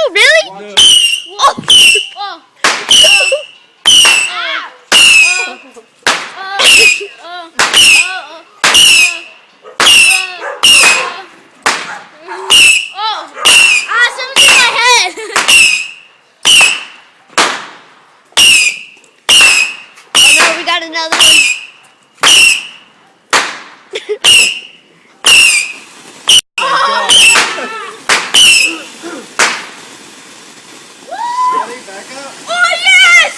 Oh, really? No. Oh. Something in my head. Oh no, we got another one. Ready? Back up. Oh yes!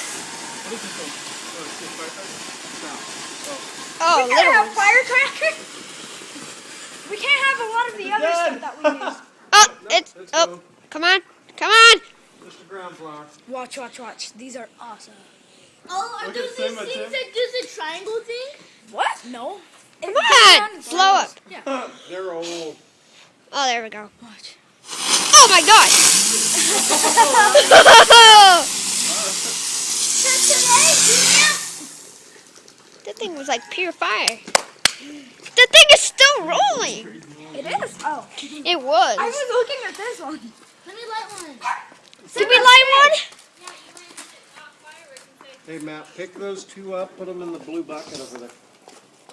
What is this one? Oh, it's just firefighter? Oh, We can't little have one. firecrackers. We can't have a lot of the other stuff that we use. Oh, No, it's let's oh. go. Come on, come on. Mr. Ground Flower. Watch, watch, watch. These are awesome. Oh, are Look those at these so much, things Tim. that does a triangle thing? What? No. Come on, blow up. They're old. Oh, there we go. Watch. Oh my God. That thing was like pure fire. The thing is still rolling. It is. Oh. It was. I was looking at this one. Let me light one. Did we light one? Hey, Matt, pick those two up, put them in the blue bucket over there.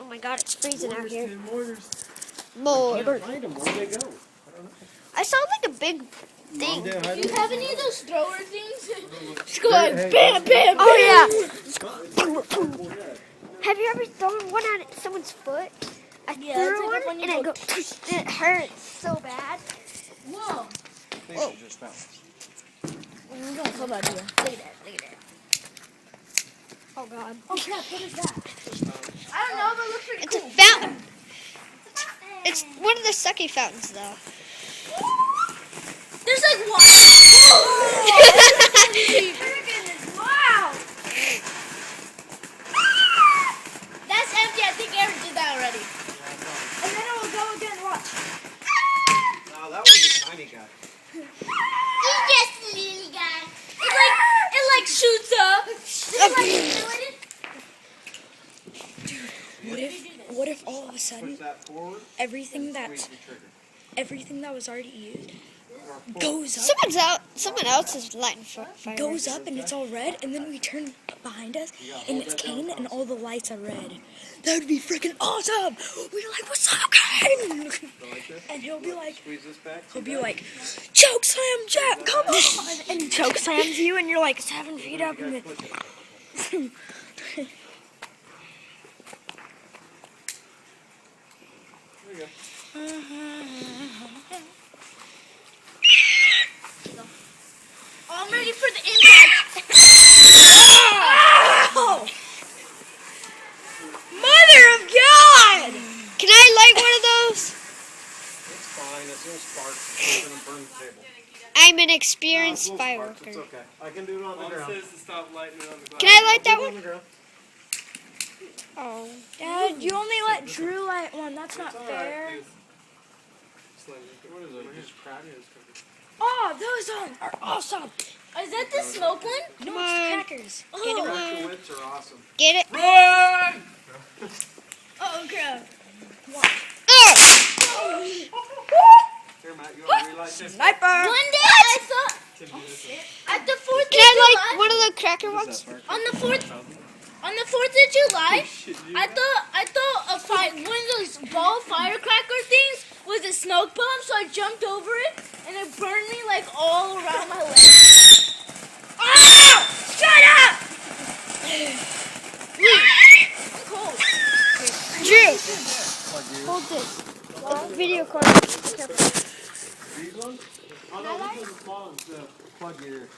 Oh my God, it's freezing out here. Mortars. More. I can't find them. Where'd they go? I saw like a big thing. Do you have any of those thrower things? Just go like Hey, bam, bam. Oh yeah. Yeah. Have you ever thrown one at someone's foot? I Yeah, threw it's like one when you and it go- and it hurts so bad. Whoa. They should just bounce. We don't feel bad here. Look at that. Look at that. Oh God. Oh crap! What is that? I don't know, but it looks pretty It's a cool. fountain. It's one of the sucky fountains though. There's like one. Wow! That's empty. I think Aaron did that already. And then it will go again. Watch. No, that was a tiny guy. He's just a little guy. It like shoots up. What if all of a sudden Push that forward. everything Squeeze the trigger. that was already used Or pull. goes up, Someone else is lighting fire. goes up, and it's all red, and then we turn behind us, and it's Kane, and all the lights are red. That would be freaking awesome! We're like, what's up, Kane? Go like this. And he'll be like, Squeeze this back. he'll be like, choke slam, Jack, come on! And he choke slams you, and you're like 7 feet up, and then, Push it. There you go. I'm ready for the impact. oh! Mother of God! Can I light one of those? It's fine. It's no spark. It's going to burn the table. I'm an experienced Little sparks, fireworker. It's okay. I can do it on the ground. says to stop lighting it on the glass. Can I light that Do it on one? the ground. Oh. Dad, you only let Drew light one. That's not It's all fair. right. What is it? Just crack it. Oh, those are awesome. Is that the smoke one? No, Come it's on. crackers. Get it. Cracker whips are awesome. Get it. Run! Oh crap. Oh! Here, Matt, you want to relight this? Sniper. One day I thought at the 4th Can I of light July, one of the cracker ones? on the 4th of July, I thought one of those ball firecracker things was a smoke bomb, so I jumped over it and it burned me like all around my leg. Ah! Shut up! I'm cold. Drew, hold this. Video card. These ones? Oh, no, these are the small ones. Plug your ears.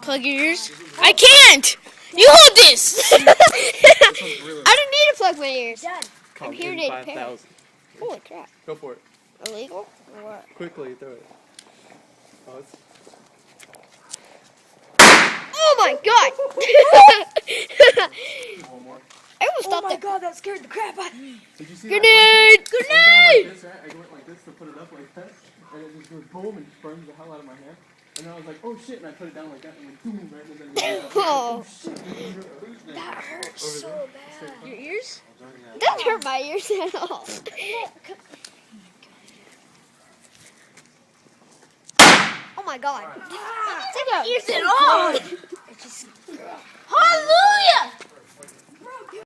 Plug your ears. I can't. You hold this. I don't need to plug my ears. Dad. I'm here to repair. 5,000. Holy crap. Go for it. Illegal? Or what? Quickly, throw it. Oh, it's Oh my God! One more. I almost Oh thought my that. God, that scared the crap out of me. Did you see Grenade! that? Grenade! I went like this, right? I went like this to put it up like that, and it just goes boom and burns the hell out of my hair. And then I was like, oh shit, and I put it down like that, and like boom, right? And then Oh, shit. That hurts so bad. Your ears? that hurt my ears at all. Oh my my god. Take out. Is it on?